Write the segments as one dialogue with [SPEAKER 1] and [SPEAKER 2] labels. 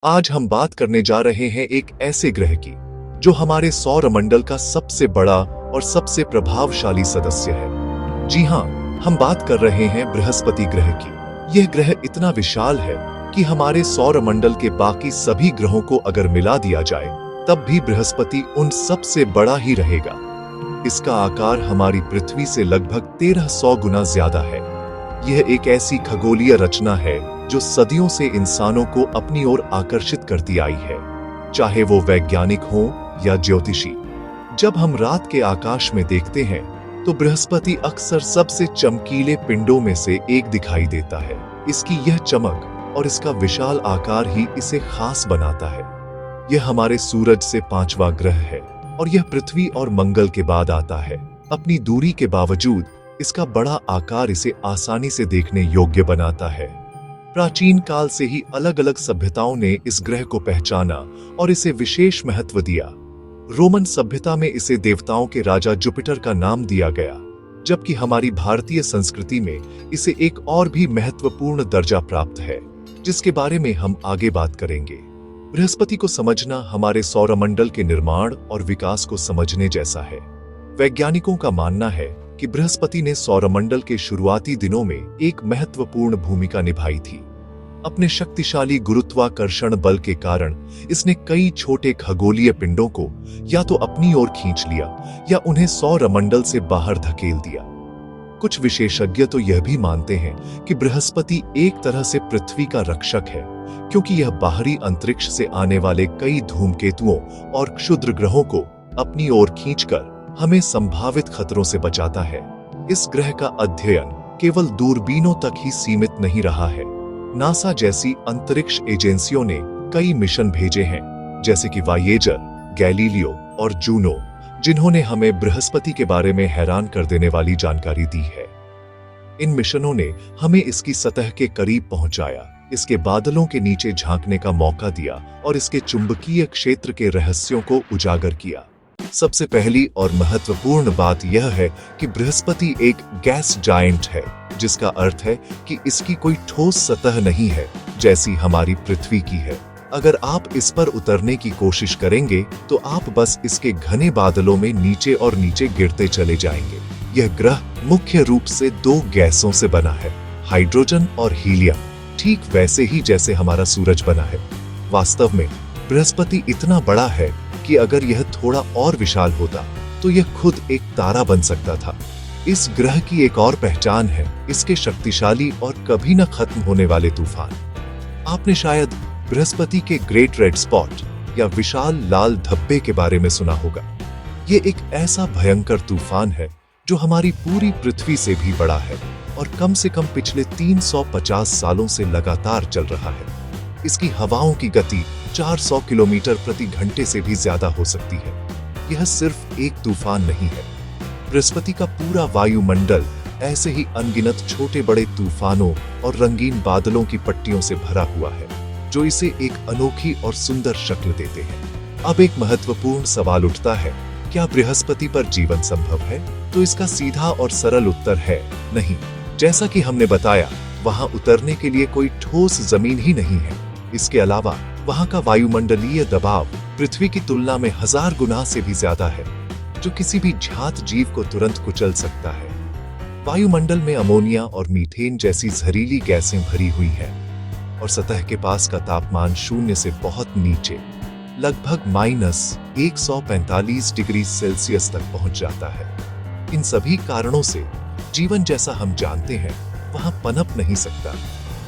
[SPEAKER 1] आज हम बात करने जा रहे हैं एक ऐसे ग्रह की जो हमारे सौरमंडल का सबसे बड़ा और सबसे प्रभावशाली सदस्य है। जी हाँ, हम बात कर रहे हैं बृहस्पति ग्रह की। यह ग्रह इतना विशाल है कि हमारे सौरमंडल के बाकी सभी ग्रहों को अगर मिला दिया जाए तब भी बृहस्पति उन सबसे बड़ा ही रहेगा। इसका आकार हमारी पृथ्वी से लगभग 1300 गुना ज्यादा है। यह एक ऐसी खगोलीय रचना है जो सदियों से इंसानों को अपनी ओर आकर्षित करती आई है, चाहे वो वैज्ञानिक हो या ज्योतिषी। जब हम रात के आकाश में देखते हैं तो बृहस्पति अक्सर सबसे चमकीले पिंडों में से एक दिखाई देता है। इसकी यह चमक और इसका विशाल आकार ही इसे खास बनाता है। यह हमारे सूरज से 5वां ग्रह है और यह पृथ्वी और मंगल के बाद आता है। अपनी दूरी के बावजूद इसका बड़ा आकार इसे आसानी से देखने योग्य बनाता है। प्राचीन काल से ही अलग अलग सभ्यताओं ने इस ग्रह को पहचाना और इसे विशेष महत्व दिया। रोमन सभ्यता में इसे देवताओं के राजा जुपिटर का नाम दिया गया, जबकि हमारी भारतीय संस्कृति में इसे एक और भी महत्वपूर्ण दर्जा प्राप्त है, जिसके बारे में हम आगे बात करेंगे। बृहस्पति को समझना हमारे सौरमंडल के निर्माण और विकास को समझने जैसा है। वैज्ञानिकों का मानना है कि बृहस्पति ने सौरमंडल के शुरुआती दिनों में एक महत्वपूर्ण भूमिका निभाई थी। अपने शक्तिशाली गुरुत्वाकर्षण बल के कारण इसने कई छोटे खगोलीय पिंडों को या तो अपनी ओर खींच लिया या उन्हें सौरमंडल से बाहर धकेल दिया। कुछ विशेषज्ञ तो यह भी मानते हैं कि बृहस्पति एक तरह से पृथ्वी का रक्षक है, क्योंकि यह बाहरी अंतरिक्ष से आने वाले कई धूमकेतुओं और क्षुद्र ग्रहों को अपनी ओर खींचकर हमें संभावित खतरों से बचाता है। इस ग्रह का अध्ययन केवल दूरबीनों तक ही सीमित नहीं रहा है। नासा जैसी अंतरिक्ष एजेंसियों ने कई मिशन भेजे हैं, जैसे कि वायेजर, गैलीलियो और जूनो, जिन्होंने हमें बृहस्पति के बारे में हैरान कर देने वाली जानकारी दी है। इन मिशनों ने हमें इसकी सतह के करीब पहुंचाया, इसके बादलों के नीचे झांकने का मौका दिया और इसके चुंबकीय क्षेत्र के रहस्यों को उजागर किया। सबसे पहली और महत्वपूर्ण बात यह है कि बृहस्पति एक गैस जायंट है, जिसका अर्थ है कि इसकी कोई ठोस सतह नहीं है जैसी हमारी पृथ्वी की है। अगर आप इस पर उतरने की कोशिश करेंगे तो आप बस इसके घने बादलों में नीचे और नीचे गिरते चले जाएंगे। यह ग्रह मुख्य रूप से 2 गैसों से बना है, हाइड्रोजन और हीलियम, ठीक वैसे ही जैसे हमारा सूरज बना है। वास्तव में बृहस्पति इतना बड़ा है कि अगर यह थोड़ा और विशाल होता तो यह खुद एक तारा बन सकता था। इस ग्रह की एक और पहचान है इसके शक्तिशाली और कभी न खत्म होने वाले तूफान। आपने शायद बृहस्पति के ग्रेट रेड स्पॉट या विशाल लाल धब्बे के बारे में सुना होगा। ये एक ऐसा भयंकर तूफान है जो हमारी पूरी पृथ्वी से भी बड़ा है और कम से कम पिछले 350 सालों से लगातार चल रहा है। इसकी हवाओं की गति 400 किलोमीटर प्रति घंटे से भी ज्यादा हो सकती है। यह सिर्फ एक तूफान नहीं है। बृहस्पति का पूरा वायुमंडल ऐसे ही अनगिनत छोटे बड़े तूफानों और रंगीन बादलों की पट्टियों से भरा हुआ है, जो इसे एक अनोखी और सुंदर शक्ल देते हैं। अब एक महत्वपूर्ण सवाल उठता है, क्या बृहस्पति पर जीवन संभव है? तो इसका सीधा और सरल उत्तर है नहीं। जैसा कि हमने बताया, वहां उतरने के लिए कोई ठोस जमीन ही नहीं है। इसके अलावा वहां का वायुमंडलीय दबाव पृथ्वी की तुलना में 1000 गुना से भी ज्यादा है, जो किसी भी ज्ञात जीव को तुरंत कुचल सकता है। वायुमंडल में अमोनिया और मीथेन जैसी जहरीली गैसें भरी हुई हैं और सतह के पास का तापमान 0 से बहुत नीचे, लगभग -145 डिग्री सेल्सियस तक पहुंच जाता है। इन सभी कारणों से जीवन जैसा हम जानते हैं वहां पनप नहीं सकता।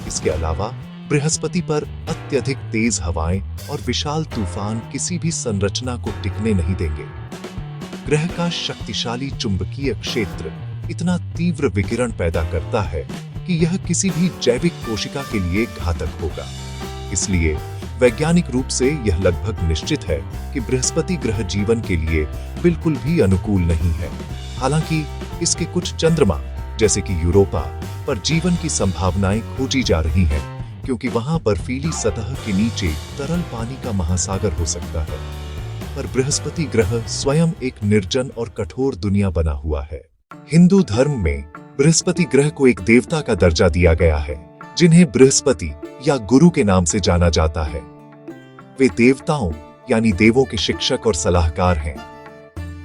[SPEAKER 1] इसके अलावा बृहस्पति पर अत्यधिक तेज हवाएं और विशाल तूफान किसी भी संरचना को टिकने नहीं देंगे। ग्रह का शक्तिशाली चुंबकीय क्षेत्र इतना तीव्र विकिरण पैदा करता है कि यह किसी भी जैविक कोशिका के लिए घातक होगा। इसलिए वैज्ञानिक रूप से यह लगभग निश्चित है कि बृहस्पति ग्रह जीवन के लिए बिल्कुल भी अनुकूल नहीं है। हालांकि इसके कुछ चंद्रमा, जैसे कि यूरोपा, पर जीवन की संभावनाएं खोजी जा रही हैं, क्योंकि वहां बर्फीली सतह के नीचे तरल पानी का महासागर हो सकता है। पर बृहस्पति ग्रह स्वयं एक निर्जन और कठोर दुनिया बना हुआ है। हिंदू धर्म में बृहस्पति ग्रह को एक देवता का दर्जा दिया गया है, जिन्हें बृहस्पति या गुरु के नाम से जाना जाता है। वे देवताओं यानी देवों के शिक्षक और सलाहकार हैं।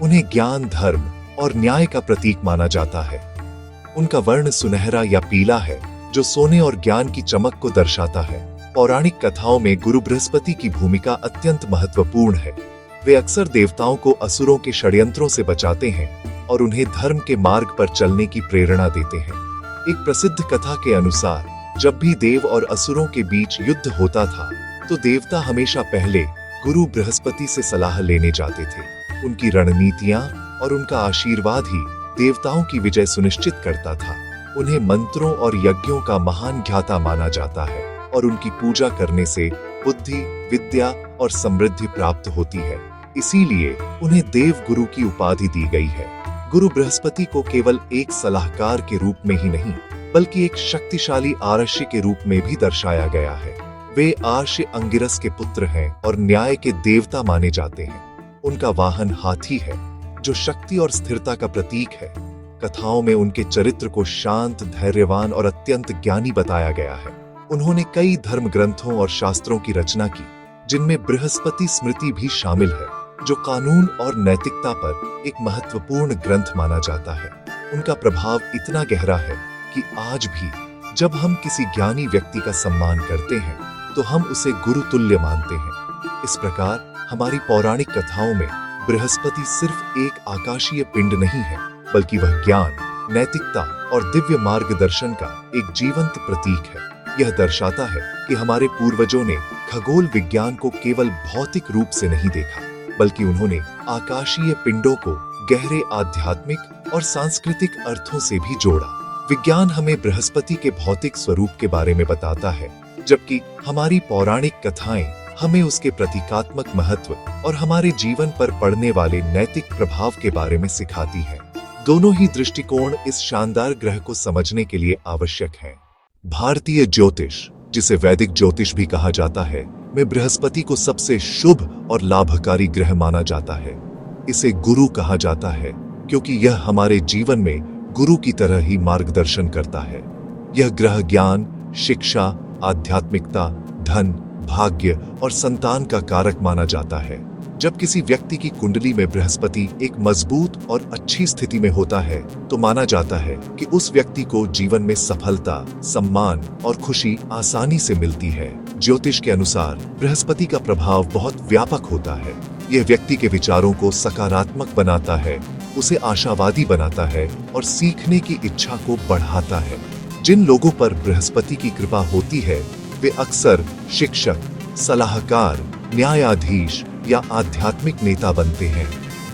[SPEAKER 1] उन्हें ज्ञान, धर्म और न्याय का प्रतीक माना जाता है। उनका वर्ण सुनहरा या पीला है, जो सोने और ज्ञान की चमक को दर्शाता है। पौराणिक कथाओं में गुरु बृहस्पति की भूमिका अत्यंत महत्वपूर्ण है। वे अक्सर देवताओं को असुरों के षड्यंत्रों से बचाते हैं और उन्हें धर्म के मार्ग पर चलने की प्रेरणा देते हैं। एक प्रसिद्ध कथा के अनुसार जब भी देव और असुरों के बीच युद्ध होता था, तो देवता हमेशा पहले गुरु बृहस्पति से सलाह लेने जाते थे। उनकी रणनीतियां और उनका आशीर्वाद ही देवताओं की विजय सुनिश्चित करता था। उन्हें मंत्रों और यज्ञों का महान ज्ञाता माना जाता है और उनकी पूजा करने से बुद्धि, विद्या और समृद्धि प्राप्त होती है। इसीलिए उन्हें देव गुरु की उपाधि दी गई है। गुरु बृहस्पति को केवल एक सलाहकार के रूप में ही नहीं, बल्कि एक शक्तिशाली आर्ष्य के रूप में भी दर्शाया गया है। वे आर्ष्य अंगिरस के पुत्र हैं और न्याय के देवता माने जाते हैं। उनका वाहन हाथी है, जो शक्ति और स्थिरता का प्रतीक है। कथाओं में उनके चरित्र को शांत, धैर्यवान और अत्यंत ज्ञानी बताया गया है। उन्होंने कई धर्म ग्रंथों और शास्त्रों की रचना की, जिनमें बृहस्पति स्मृति भी शामिल है, जो कानून और नैतिकता पर एक महत्वपूर्ण ग्रंथ माना जाता है। उनका प्रभाव इतना गहरा है कि आज भी जब हम किसी ज्ञानी व्यक्ति का सम्मान करते हैं, तो हम उसे गुरु तुल्य मानते हैं। इस प्रकार हमारी पौराणिक कथाओं में बृहस्पति सिर्फ एक आकाशीय पिंड नहीं है, बल्कि वह ज्ञान, नैतिकता और दिव्य मार्गदर्शन का एक जीवंत प्रतीक है। यह दर्शाता है कि हमारे पूर्वजों ने खगोल विज्ञान को केवल भौतिक रूप से नहीं देखा, बल्कि उन्होंने आकाशीय पिंडों को गहरे आध्यात्मिक और सांस्कृतिक अर्थों से भी जोड़ा। विज्ञान हमें बृहस्पति के भौतिक स्वरूप के बारे में बताता है, जबकि हमारी पौराणिक कथाएं हमें उसके प्रतीकात्मक महत्व और हमारे जीवन पर पड़ने वाले नैतिक प्रभाव के बारे में सिखाती है। दोनों ही दृष्टिकोण इस शानदार ग्रह को समझने के लिए आवश्यक हैं। भारतीय ज्योतिष, जिसे वैदिक ज्योतिष भी कहा जाता है, में बृहस्पति को सबसे शुभ और लाभकारी ग्रह माना जाता है। इसे गुरु कहा जाता है क्योंकि यह हमारे जीवन में गुरु की तरह ही मार्गदर्शन करता है। यह ग्रह ज्ञान, शिक्षा, आध्यात्मिकता, धन, भाग्य और संतान का कारक माना जाता है। जब किसी व्यक्ति की कुंडली में बृहस्पति एक मजबूत और अच्छी स्थिति में होता है, तो माना जाता है कि उस व्यक्ति को जीवन में सफलता, सम्मान और खुशी आसानी से मिलती है। ज्योतिष के अनुसार बृहस्पति का प्रभाव बहुत व्यापक होता है। यह व्यक्ति के विचारों को सकारात्मक बनाता है, उसे आशावादी बनाता है और सीखने की इच्छा को बढ़ाता है। जिन लोगों पर बृहस्पति की कृपा होती है, वे अक्सर शिक्षक, सलाहकार, न्यायाधीश या आध्यात्मिक नेता बनते हैं।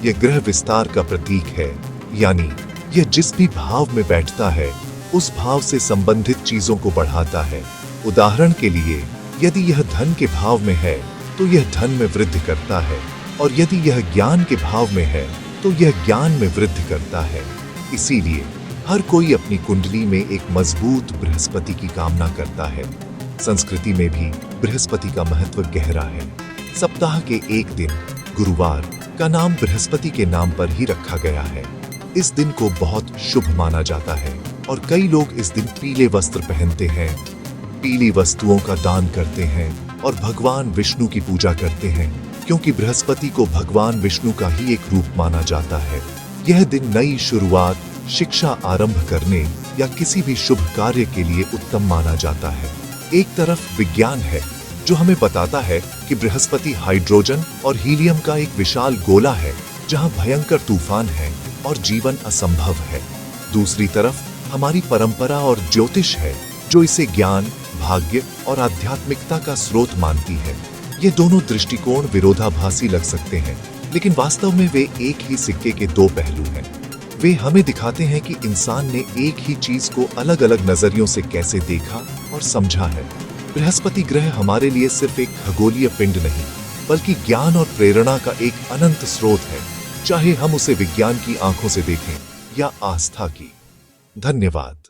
[SPEAKER 1] यह ग्रह विस्तार का प्रतीक है, यानी यह जिस भी भाव में बैठता है, उस भाव से संबंधित चीजों को बढ़ाता है। उदाहरण के लिए, यदि यह धन के भाव में है, तो यह धन में वृद्धि करता है, और यदि यह ज्ञान के भाव में है, तो यह ज्ञान में वृद्धि करता है। इसीलिए हर कोई अपनी कुंडली में एक मजबूत बृहस्पति की कामना करता है। संस्कृति में भी बृहस्पति का महत्व गहरा है। सप्ताह के एक दिन, गुरुवार, का नाम बृहस्पति के नाम पर ही रखा गया है। इस दिन को बहुत शुभ माना जाता है और कई लोग इस दिन पीले वस्त्र पहनते हैं, पीली वस्तुओं का दान करते हैं और भगवान विष्णु की पूजा करते हैं, क्योंकि बृहस्पति को भगवान विष्णु का ही एक रूप माना जाता है। यह दिन नई शुरुआत, शिक्षा आरंभ करने या किसी भी शुभ कार्य के लिए उत्तम माना जाता है। एक तरफ विज्ञान है, जो हमें बताता है कि बृहस्पति हाइड्रोजन और हीलियम का एक विशाल गोला है, जहां भयंकर तूफान है और जीवन असंभव है। दूसरी तरफ हमारी परंपरा और ज्योतिष है, जो इसे ज्ञान, भाग्य और आध्यात्मिकता का स्रोत मानती है। ये दोनों दृष्टिकोण विरोधाभासी लग सकते हैं, लेकिन वास्तव में वे एक ही सिक्के के दो पहलू हैं। वे हमें दिखाते हैं कि इंसान ने एक ही चीज को अलग अलग नजरियों से कैसे देखा और समझा है। बृहस्पति ग्रह हमारे लिए सिर्फ एक खगोलीय पिंड नहीं, बल्कि ज्ञान और प्रेरणा का एक अनंत स्रोत है, चाहे हम उसे विज्ञान की आंखों से देखें या आस्था की। धन्यवाद।